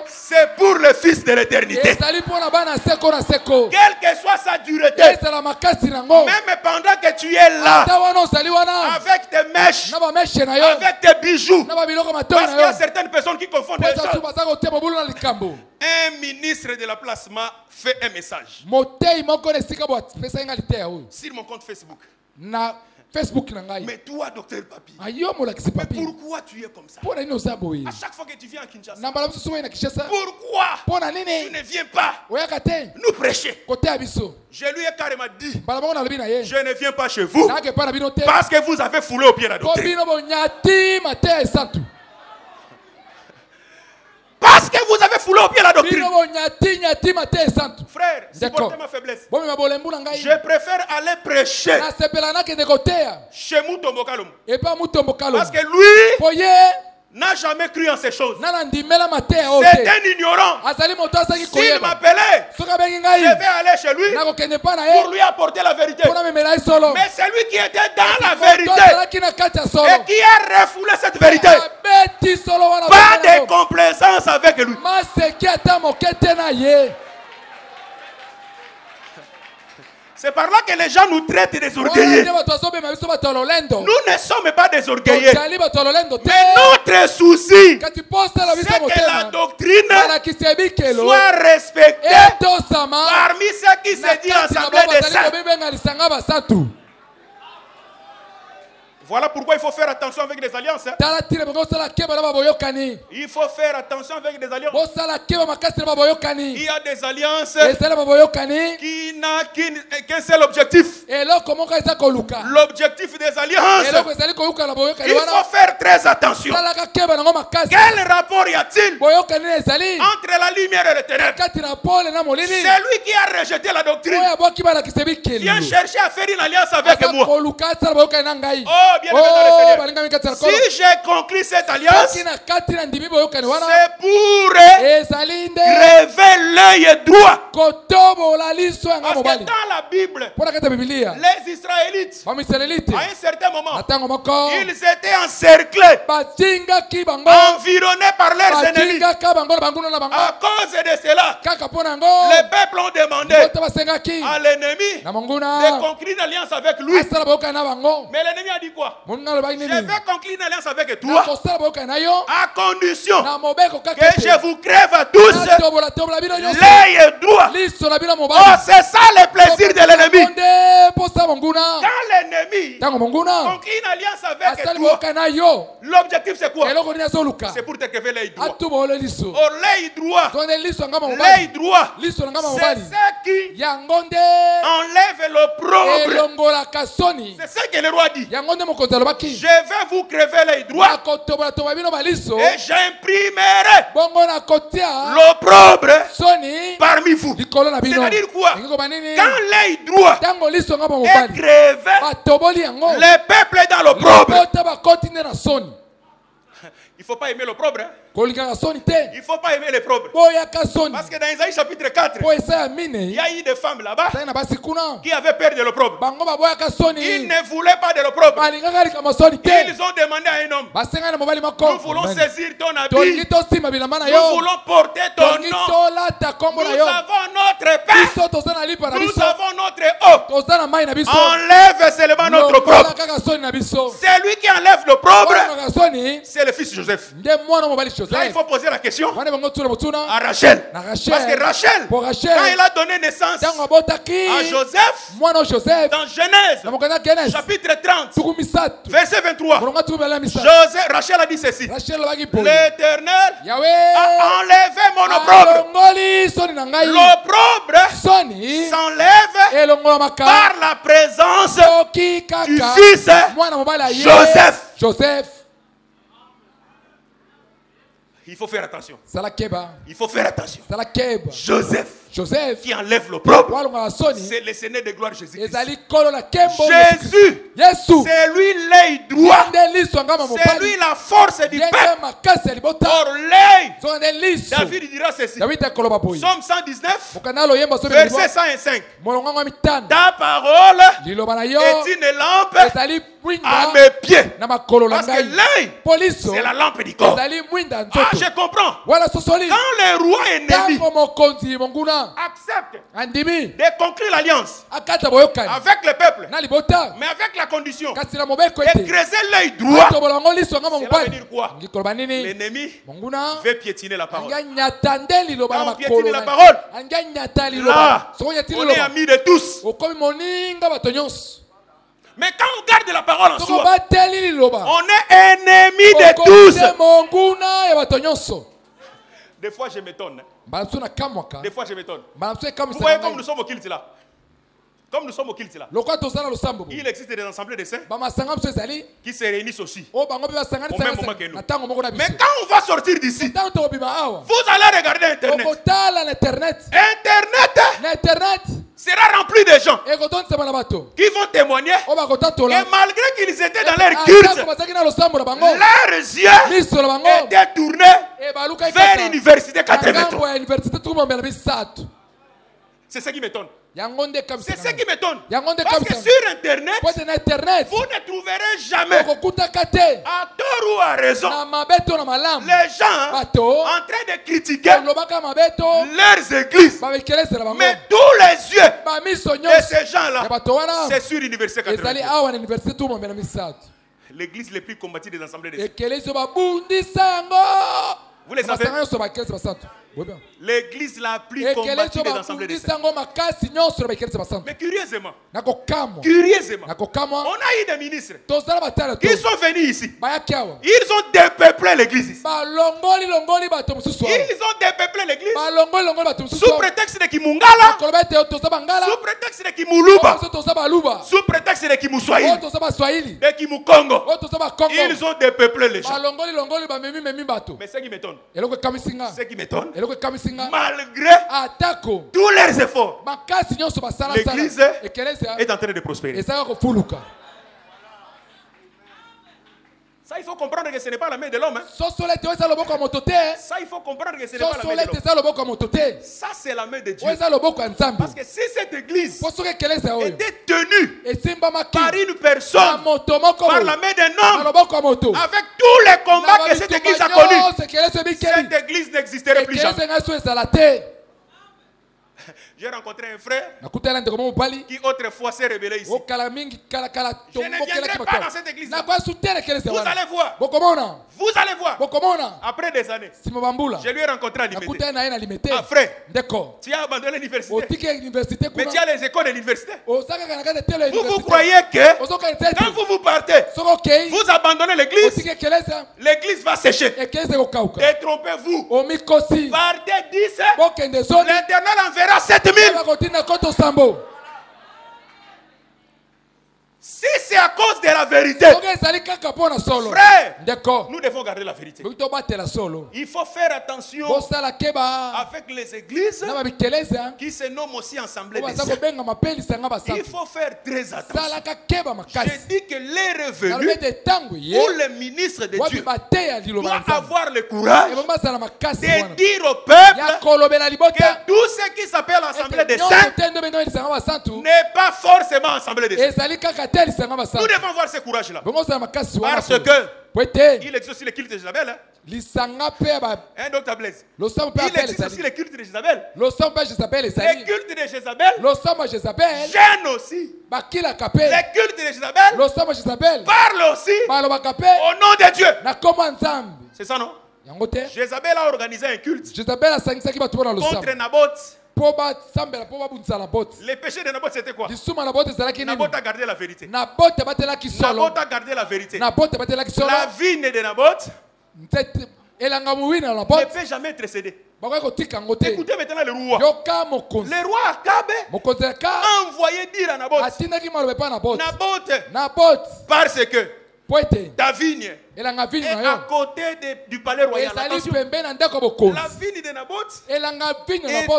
c'est pour le Fils de l'éternité. Quelle que soit sa dureté, même pendant que tu es là, avec tes mèches, avec tes bijoux, parce qu'il y a certaines personnes qui confondent les choses. Un ministre de la placement fait un message sur mon compte Facebook. Mais toi, docteur Papi, mais pourquoi tu es comme ça? À chaque fois que tu viens à Kinshasa, pourquoi tu ne viens pas nous prêcher? Je lui ai carrément dit, je ne viens pas chez vous parce que vous avez foulé au pied la doctrine. Parce que vous avez foulé au pied la doctrine. Frère, supportez ma faiblesse. Je préfère aller prêcher chez Mutombo Kalum. Parce que lui n'a jamais cru en ces choses. C'est un ignorant. S'il m'appelait, je vais aller chez lui pour lui apporter la vérité. Mais c'est lui qui était dans la vérité et qui a refoulé cette vérité. Pas de complaisance avec lui. C'est par là que les gens nous traitent des orgueilleux. Nous ne sommes pas des orgueilleux. Mais notre souci, c'est que la doctrine soit respectée parmi ceux qui se disent assemblée des saints. Voilà pourquoi il faut faire attention avec les alliances. Hein. Il faut faire attention avec des alliances. Il y a des alliances qui n'ont qu'un seul objectif. L'objectif des alliances. Il faut faire très attention. Quel rapport y a-t-il entre la lumière et le ténèbre? C'est lui qui a rejeté la doctrine. Viens chercher à faire une alliance avec moi. Oh, bien si j'ai conclu cette alliance, c'est pour rêver l'œil droit. Parce que dans la Bible, les Israélites, à un certain moment, ils étaient encerclés, environnés par leurs ennemis. À cause de cela, les peuples ont demandé à l'ennemi de conclure une alliance avec lui. Mais l'ennemi a dit quoi? Je vais conclure une alliance avec toi à condition que je vous crève à tous l'œil droit. Oh, c'est ça le plaisir de l'ennemi. Quand l'ennemi conclut une alliance avec toi, l'objectif c'est quoi? C'est pour te crever l'œil droit. Oh, l'œil droit, c'est ce qui enlève l'opprobre. C'est ce que le roi dit. Je vais vous crever l'œil droit et j'imprimerai l'opprobre parmi vous. C'est-à-dire quoi? Quand l'œil droit est crevé, les peuples est dans l'opprobre. Il ne faut pas aimer l'opprobre. Hein? Il ne faut pas aimer l'opprobre. Parce que dans Isaïe chapitre 4, il y a eu des femmes là-bas qui avaient peur de l'opprobre. Ils ne voulaient pas de l'opprobre. Ils ont demandé à un homme, nous voulons saisir ton habit, nous voulons porter ton nom, nous avons notre pain, nous avons notre eau. Enlève seulement notre opprobre. C'est lui qui enlève l'opprobre, c'est le fils Joseph. Là, il faut poser la question à Rachel. Parce que Rachel, quand il a donné naissance à Joseph, dans Genèse, chapitre 30, verset 23, Rachel a dit ceci: l'Éternel a enlevé mon opprobre. L'opprobre s'enlève par la présence du fils Joseph. Il faut faire attention. Il faut faire attention. Joseph qui enlève l'opprobre, c'est le Seigneur de gloire Jésus-Christ. Jésus, c'est lui l'œil droit. C'est lui la force du peuple. Or l'œil, David dira ceci. Psaume 119, verset 105. Ta parole est une lampe à mes pieds. Parce que l'œil, c'est la lampe du corps. Ah, je comprends. Quand le roi ennemi accepte de conclure l'alliance avec le peuple, mais avec la condition de creuser l'œil droit, cela veut dire quoi? L'ennemi veut piétiner la parole. Quand on piétine la parole, là, on est amis de tous. Mais quand on garde la parole en soi, on est ennemi de tous. Des fois je m'étonne. Des fois je m'étonne. Vous voyez comme nous sommes au culte là. Il existe des assemblées de saints qui se réunissent aussi au même moment que nous. Mais quand on va sortir d'ici, vous allez regarder Internet. Internet sera rempli de gens qui vont témoigner que malgré qu'ils étaient dans leur culte, leurs yeux étaient tournés vers l'université 83. C'est ce qui m'étonne. C'est ce qui m'étonne. Parce que sur Internet, vous ne trouverez jamais, à tort ou à raison, les gens en train de critiquer leurs églises. Mais tous les yeux de ces gens-là, c'est sur l'université 83. L'église les plus combative des assemblées de Dieu. Vous les avez? l'église la plus combattue des assemblées de saints. Mais curieusement, on a eu des ministres qui sont venus ici. Ils ont dépeuplé l'église. Ils ont dépeuplé l'église sous prétexte de Kimungala, sous prétexte de Kimuluba, sous prétexte de Kimuswahili, de Kimukongo. Ils ont dépeuplé les gens. Mais ce qui m'étonne, malgré tous leurs efforts, l'église est en train de prospérer. Ça, il faut comprendre que ce n'est pas la main de l'homme. Ça, il faut comprendre que ce n'est pas la main de l'homme. Ça, c'est la main de Dieu. Parce que si cette église était tenue par une personne, par la main d'un homme, avec tous les combats que cette église a connus, cette église n'existerait plus jamais. J'ai rencontré un frère qui autrefois s'est rebellé ici. Je ne viendrai pas dans cette église. Vous allez voir. Vous allez voir. Après des années, je lui ai rencontré à Limete. Ah frère, tu as abandonné l'université. Mais tu as les écoles de l'université. Vous croyez que quand vous partez, vous abandonnez l'église, l'église va sécher. Et trompez-vous. Partez 10, l'Éternel enverra 7000. Si c'est à cause de la vérité, frère, nous devons garder la vérité. Il faut faire attention avec les églises qui se nomment aussi assemblées des saints. Il faut faire très attention. Je dis que les revenus ou le ministre de Dieu doit avoir le courage de dire au peuple que tout ce qui s'appelle assemblée des saints n'est pas forcément assemblée des saints. Nous devons avoir ce courage-là. Parce que il existe aussi le culte de Jézabel. Un docteur Blaise. Il existe aussi le culte de Jézabel. Le culte de Jézabel gêne aussi. Le culte de Jézabel parle aussi au nom de Dieu. C'est ça, non? Jézabel a organisé un culte contre Naboth. Les péchés de Naboth, c'était quoi? Naboth a gardé la vérité. Naboth a gardé la vérité. La vigne de Naboth ne peut jamais être cédée. Écoutez maintenant le roi. Le roi Akab a envoyé dire à Naboth, parce que ta vigne est à côté du palais royal. Attention. La vigne de Naboth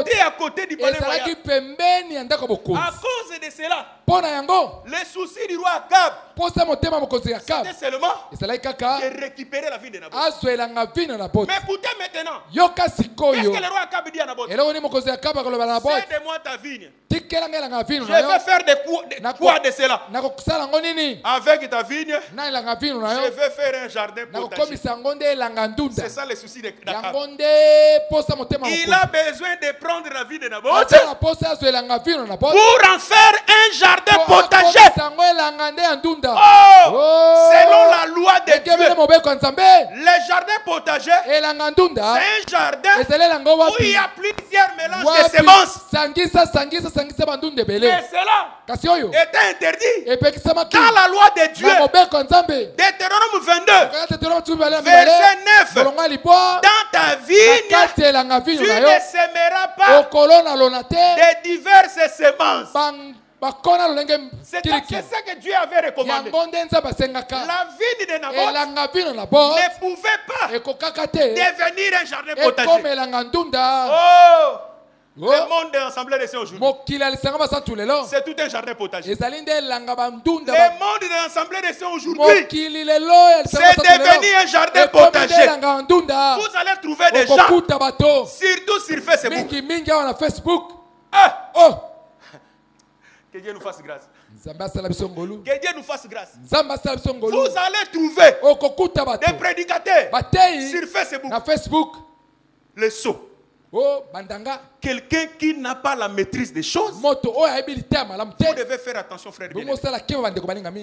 était à côté du palais royal. À cause de cela, le souci du roi Akab, c'était seulement de récupérer la vigne de Naboth. Mais écoutez maintenant, qu'est-ce que le roi Akab dit à Naboth? Cède-moi ta vigne. Je vais faire quoi de cela? Avec ta vigne, je vais faire un jardin potager. C'est ça le souci d'Akab. Il a besoin de prendre la vie de Naboth pour en faire un jardin potager. Selon la loi de Dieu, le jardin potager, c'est un jardin où il y a plusieurs mélanges de semences. Mais cela était interdit dans la loi de Dieu. Deutéronome 22, verset 9. Dans ta vigne, tu ne sèmeras pas de diverses semences. C'est ça que Dieu avait recommandé. La vigne de Naboth ne pouvait pas devenir un jardin potager. Le monde de l'Assemblée des saints aujourd'hui, c'est tout un jardin potager. Le monde de l'Assemblée des saints aujourd'hui, c'est devenu un jardin potager. Vous allez trouver des gens, surtout sur Facebook. Que Dieu nous fasse grâce. Que Dieu nous fasse grâce. Vous allez trouver des prédicateurs sur Facebook. Le sceau. Quelqu'un qui n'a pas la maîtrise des choses, vous devez faire attention, frère bien.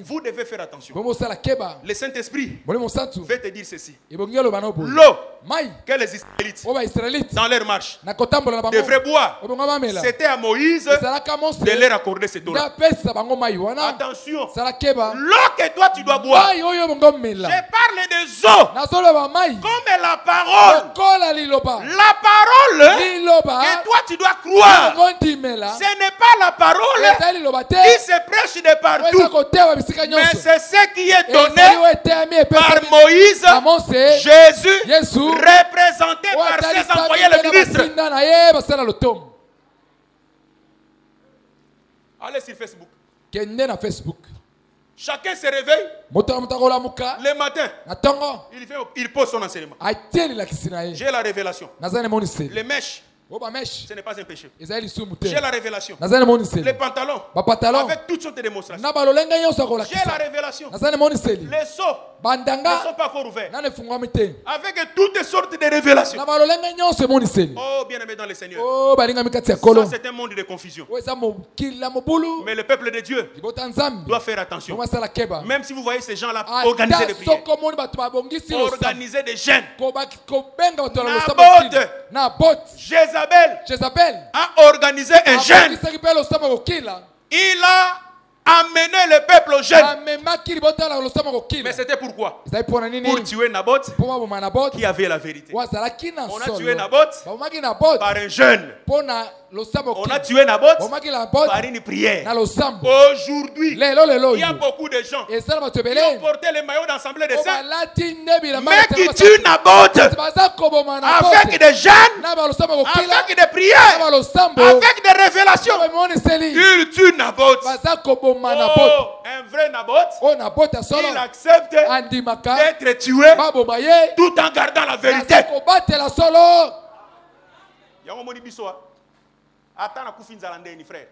Vous devez faire attention. Le Saint-Esprit veut te dire ceci. L'eau que les Israélites, dans leur marche, devraient boire, c'était à Moïse de leur accorder cette eau-là. Attention, l'eau que toi tu dois boire, je parle des eaux comme la parole. La parole que toi tu dois croire, ce n'est pas la parole qui se prêche de partout, mais c'est ce qui est donné par Moïse, Jésus, représenté par ses envoyés les ministres. Allez sur Facebook. Chacun se réveille le matin. Il pose son enseignement. J'ai la révélation. Les mèches, ce n'est pas un péché. J'ai la révélation. Les pantalons, avec toutes sortes de démonstrations. J'ai la révélation. Les seaux ne sont pas encore ouverts, avec toutes sortes de révélations. Oh, bien-aimé dans le Seigneur, ça c'est un monde de confusion. Mais le peuple de Dieu doit faire attention. Même si vous voyez ces gens-là organiser des prières, organiser des jeûnes, Naboth, Jézabel a organisé un jeûne. Il a amené le peuple au jeûne. Mais c'était pourquoi? Pour tuer Naboth qui avait la vérité. On a tué Naboth par un jeûne. On a tué Naboth par une prière. Aujourd'hui, il y a beaucoup de gens qui ont porté les maillots d'Assemblée des Saints, mais qui tuent Naboth avec des jeûnes, avec des prières, avec des révélations. Ils tuent Naboth. Oh, un vrai Naboth, il accepte d'être tué tout en gardant la vérité. Attends, kufi nzala ndeni frère.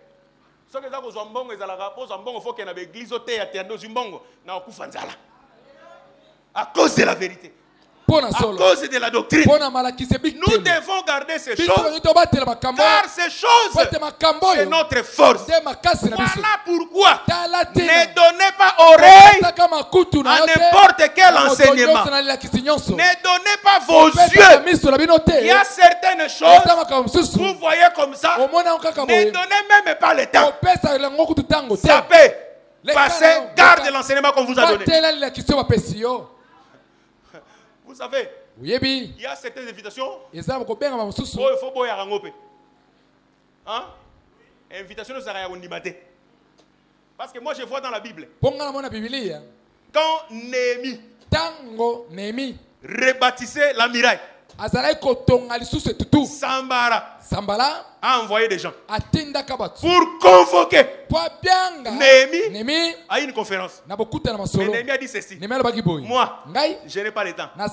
Soki za kozwa mbongo ezalaka kozwa mbongo faut que na l'église ote ya tendo zimbongo na kufa nzala. À cause de la vérité. À cause de la doctrine. Nous devons garder ces choses, car ces choses, c'est notre force. Voilà pourquoi ne donnez pas oreille à n'importe quel enseignement. Ne donnez pas vos yeux. Il y a certaines choses, vous voyez comme ça, ne donnez même pas le temps. Sapez, passez, gardez l'enseignement qu'on vous a donné. Vous savez, il y a certaines invitations. Il faut boire à Rangope. Hein? Invitation ne sera à Ondimate. Parce que moi je vois dans la Bible, quand Néhémie rebâtissait la muraille, Sambara a envoyé des gens pour convoquer Néhémie à une conférence. Mais Néhémie a dit ceci: moi, je n'ai pas le temps. Parce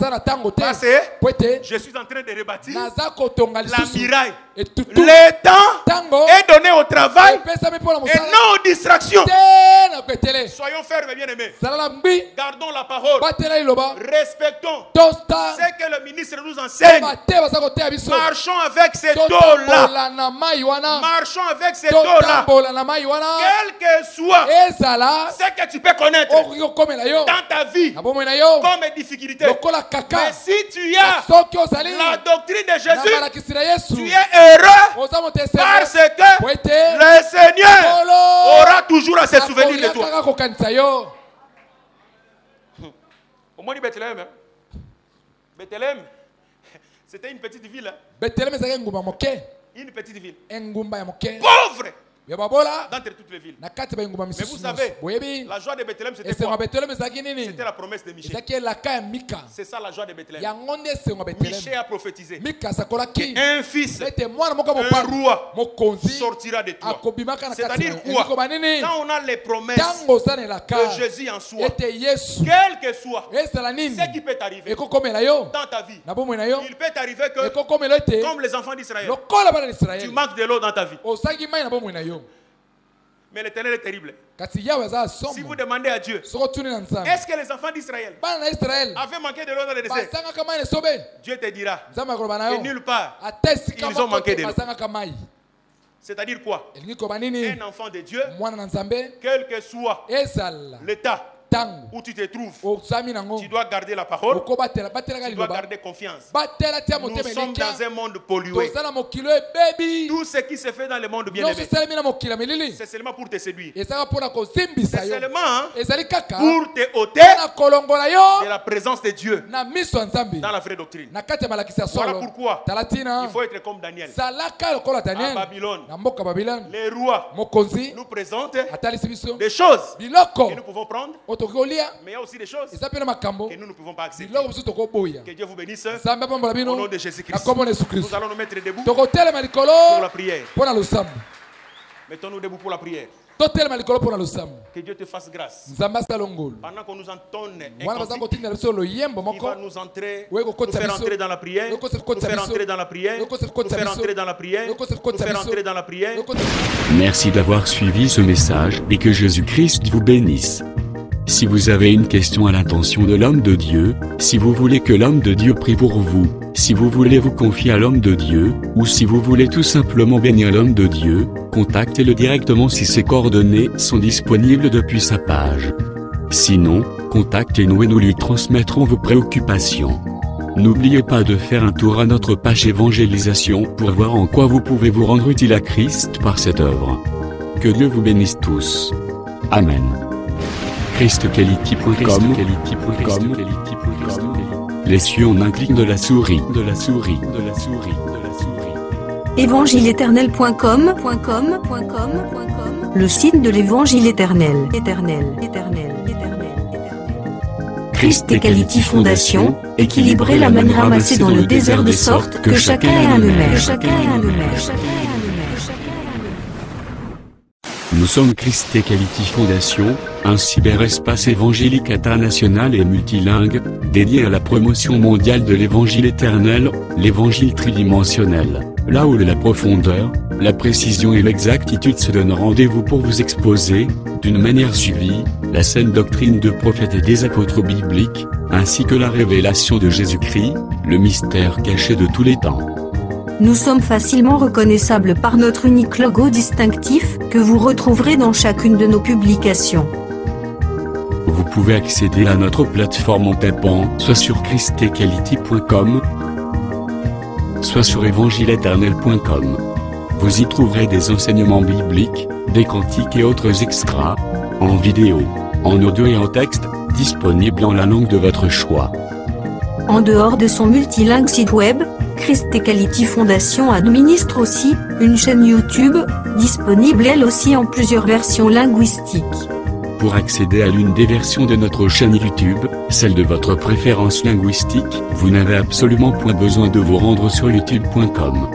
que je suis en train de rebâtir la muraille. Le temps est donné au travail et non aux distractions. Soyons fermes, bien-aimés. Gardons la parole. Respectons ce que le ministre nous enseigne. Marchons avec cette eau-là. Marchons avec cette eau-là. Quel que soit ce que tu peux connaître dans ta vie comme difficulté. Mais si tu as la doctrine de Jésus, tu es heureux parce que le Seigneur aura toujours à se souvenir de toi. Au moins, Bethléem. Bethléem, c'était une petite ville. Une petite ville. Pauvre. D'entre toutes les villes. Mais vous savez, la joie de Bethléem, c'était quoi? C'était la promesse de Michée. C'est ça la joie de Bethléem. Michée a prophétisé qu'un fils, un roi sortira de toi. C'est-à-dire quoi? Quand on a les promesses de Jésus en soi, quel que soit ce qui peut t'arriver dans ta vie, il peut t'arriver que, comme les enfants d'Israël, tu manques de l'eau dans ta vie. Mais l'Éternel est terrible. Si vous demandez à Dieu, est-ce que les enfants d'Israël avaient manqué de l'eau dans le désert? Dieu te dira que nulle part ils ont manqué de l'eau. C'est-à-dire quoi? Un enfant de Dieu, quel que soit l'état où tu te trouves, tu dois garder la parole, tu dois garder confiance. Nous sommes dans un monde pollué. Tout ce qui se fait dans le monde bien-aimé, c'est seulement pour te séduire. C'est seulement pour te ôter de la présence de Dieu dans la vraie doctrine. Voilà pourquoi il faut être comme Daniel. À Babylone, les rois nous présentent des choses que nous pouvons prendre, mais il y a aussi des choses que nous ne pouvons pas accepter. Que Dieu vous bénisse. Au nom de Jésus-Christ. Nous allons nous mettre debout pour la prière. Mettons-nous debout pour la prière. Que Dieu te fasse grâce. Pendant qu'on nous entonne un cantique, il va nous faire entrer dans la prière, nous faire entrer dans la prière, nous faire entrer dans la prière, nous faire entrer dans la prière. Merci d'avoir suivi ce message et que Jésus-Christ vous bénisse. Si vous avez une question à l'intention de l'homme de Dieu, si vous voulez que l'homme de Dieu prie pour vous, si vous voulez vous confier à l'homme de Dieu, ou si vous voulez tout simplement bénir l'homme de Dieu, contactez-le directement si ses coordonnées sont disponibles depuis sa page. Sinon, contactez-nous et nous lui transmettrons vos préoccupations. N'oubliez pas de faire un tour à notre page évangélisation pour voir en quoi vous pouvez vous rendre utile à Christ par cette œuvre. Que Dieu vous bénisse tous. Amen. ChristQuality.com. Les cieux en un clic de la souris. Évangile-éternel.com. Le site de l'Évangile éternel. Christ-Quality Fondation, équilibrer la manne ramassée dans le désert de sorte que chacun ait un humeur. Nous sommes Christ-Quality Fondation, un cyberespace évangélique international et multilingue, dédié à la promotion mondiale de l'évangile éternel, l'évangile tridimensionnel, là où la profondeur, la précision et l'exactitude se donnent rendez-vous pour vous exposer, d'une manière suivie, la saine doctrine de prophètes et des apôtres bibliques, ainsi que la révélation de Jésus-Christ, le mystère caché de tous les temps. Nous sommes facilement reconnaissables par notre unique logo distinctif, que vous retrouverez dans chacune de nos publications. Vous pouvez accéder à notre plateforme en tapant soit sur christquality.com, soit sur évangile-éternel.com. Vous y trouverez des enseignements bibliques, des cantiques et autres extras, en vidéo, en audio et en texte, disponibles en la langue de votre choix. En dehors de son multilingue site web, Christ-Quality Fondation administre aussi une chaîne YouTube, disponible elle aussi en plusieurs versions linguistiques. Pour accéder à l'une des versions de notre chaîne YouTube, celle de votre préférence linguistique, vous n'avez absolument point besoin de vous rendre sur youtube.com.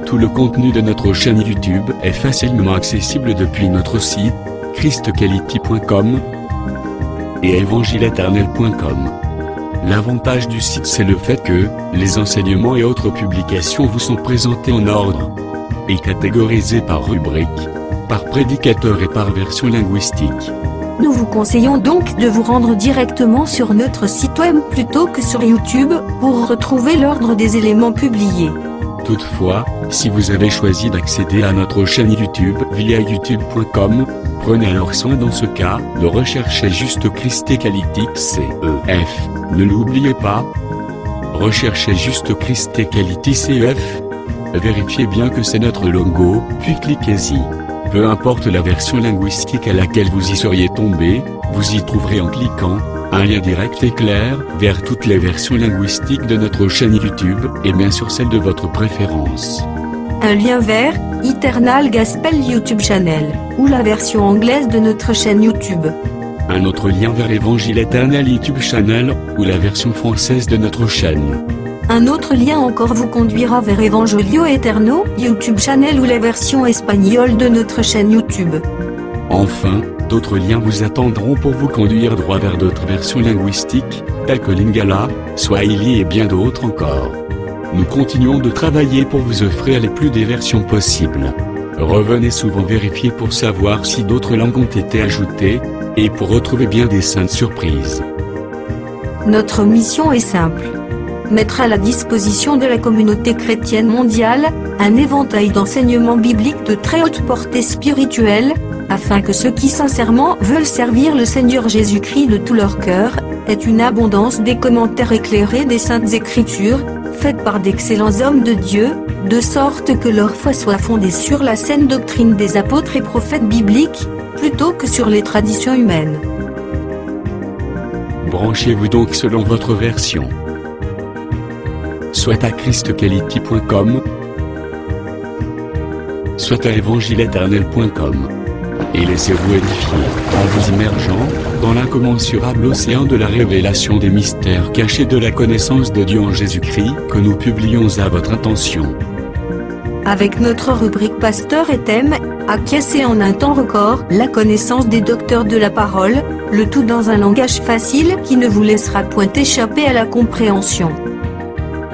Tout le contenu de notre chaîne YouTube est facilement accessible depuis notre site, christquality.com et évangile-éternel.com. L'avantage du site, c'est le fait que les enseignements et autres publications vous sont présentés en ordre et catégorisés par rubrique, par prédicateur et par version linguistique. Nous vous conseillons donc de vous rendre directement sur notre site web plutôt que sur YouTube pour retrouver l'ordre des éléments publiés. Toutefois, si vous avez choisi d'accéder à notre chaîne YouTube via youtube.com, prenez alors soin dans ce cas de rechercher juste Christ-Quality CEF. Ne l'oubliez pas. Recherchez juste Christ-Quality CEF. Vérifiez bien que c'est notre logo, puis cliquez-y. Peu importe la version linguistique à laquelle vous y seriez tombé, vous y trouverez en cliquant un lien direct et clair vers toutes les versions linguistiques de notre chaîne YouTube et bien sûr celle de votre préférence. Un lien vers Eternal Gospel YouTube Channel ou la version anglaise de notre chaîne YouTube. Un autre lien vers Évangile Éternel YouTube Channel ou la version française de notre chaîne. Un autre lien encore vous conduira vers Evangelio Eterno YouTube Channel ou la version espagnole de notre chaîne YouTube. Enfin, d'autres liens vous attendront pour vous conduire droit vers d'autres versions linguistiques, telles que Lingala, Swahili et bien d'autres encore. Nous continuons de travailler pour vous offrir les plus des versions possibles. Revenez souvent vérifier pour savoir si d'autres langues ont été ajoutées, et pour retrouver bien des saintes surprises. Notre mission est simple. Mettre à la disposition de la communauté chrétienne mondiale, un éventail d'enseignements bibliques de très haute portée spirituelle, afin que ceux qui sincèrement veulent servir le Seigneur Jésus-Christ de tout leur cœur, aient une abondance des commentaires éclairés des Saintes Écritures, faites par d'excellents hommes de Dieu, de sorte que leur foi soit fondée sur la saine doctrine des apôtres et prophètes bibliques, plutôt que sur les traditions humaines. Branchez-vous donc selon votre version. Soit à christquality.com, soit à évangile-éternel.com. Et laissez-vous édifier, en vous immergeant dans l'incommensurable océan de la révélation des mystères cachés de la connaissance de Dieu en Jésus-Christ, que nous publions à votre intention. Avec notre rubrique Pasteur et thème, acquiescer en un temps record la connaissance des docteurs de la parole, le tout dans un langage facile qui ne vous laissera point échapper à la compréhension.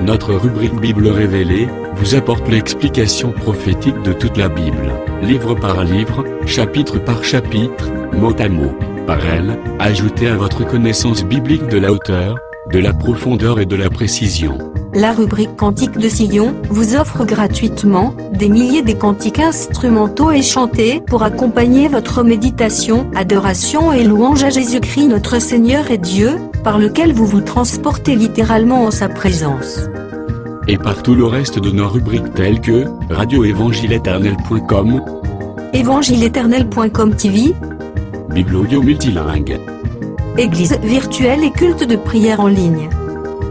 Notre rubrique Bible révélée vous apporte l'explication prophétique de toute la Bible, livre par livre, chapitre par chapitre, mot à mot. Par elle, ajoutez à votre connaissance biblique de la hauteur, de la profondeur et de la précision. La rubrique Cantiques de Sion vous offre gratuitement des milliers de cantiques instrumentaux et chantés pour accompagner votre méditation, adoration et louange à Jésus-Christ notre Seigneur et Dieu, par lequel vous vous transportez littéralement en sa présence. Et par tout le reste de nos rubriques telles que radio-évangile-éternel.com, évangile-éternel.com TV, Bible audio multilingue, Église virtuelle et culte de prière en ligne,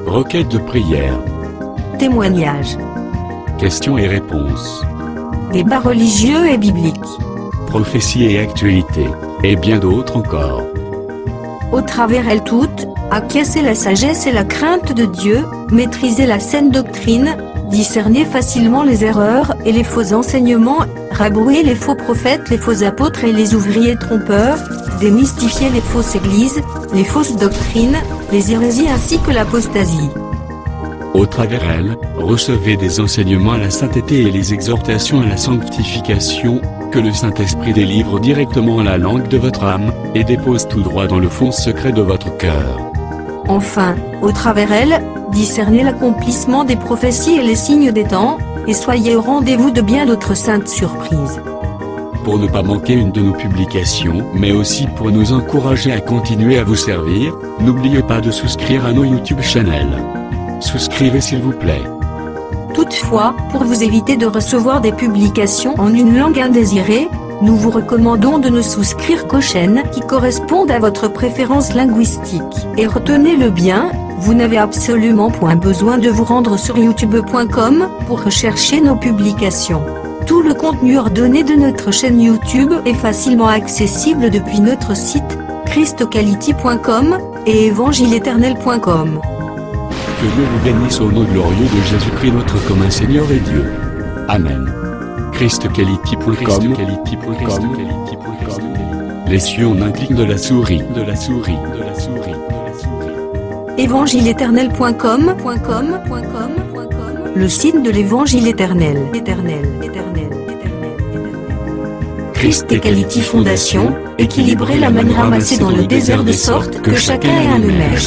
requête de prière, témoignages, questions et réponses, débats religieux et bibliques, prophéties et actualités, et bien d'autres encore. Au travers elles toutes, acquiescer la sagesse et la crainte de Dieu, maîtriser la saine doctrine, discerner facilement les erreurs et les faux enseignements, rabrouer les faux prophètes, les faux apôtres et les ouvriers trompeurs, démystifier les fausses églises, les fausses doctrines, les hérésies ainsi que l'apostasie. Au travers elles, recevez des enseignements à la sainteté et les exhortations à la sanctification, que le Saint-Esprit délivre directement à la langue de votre âme, et dépose tout droit dans le fond secret de votre cœur. Enfin, au travers elles, discernez l'accomplissement des prophéties et les signes des temps, et soyez au rendez-vous de bien d'autres saintes surprises. Pour ne pas manquer une de nos publications, mais aussi pour nous encourager à continuer à vous servir, n'oubliez pas de souscrire à nos YouTube channels. Souscrivez s'il vous plaît. Toutefois, pour vous éviter de recevoir des publications en une langue indésirée, nous vous recommandons de ne souscrire qu'aux chaînes qui correspondent à votre préférence linguistique. Et retenez-le bien, vous n'avez absolument point besoin de vous rendre sur youtube.com pour rechercher nos publications. Tout le contenu ordonné de notre chaîne YouTube est facilement accessible depuis notre site, christquality.com, et évangile-éternel.com. Que Dieu vous bénisse au nom glorieux de Jésus-Christ notre commun Seigneur et Dieu. Amen. christquality.com. Les cieux en un clic de la souris. évangile-éternel.com, le site de l'évangile éternel. Christ et Quality Fondation, équilibrer la manne ramassée dans le désert de sorte que chacun ait un numère.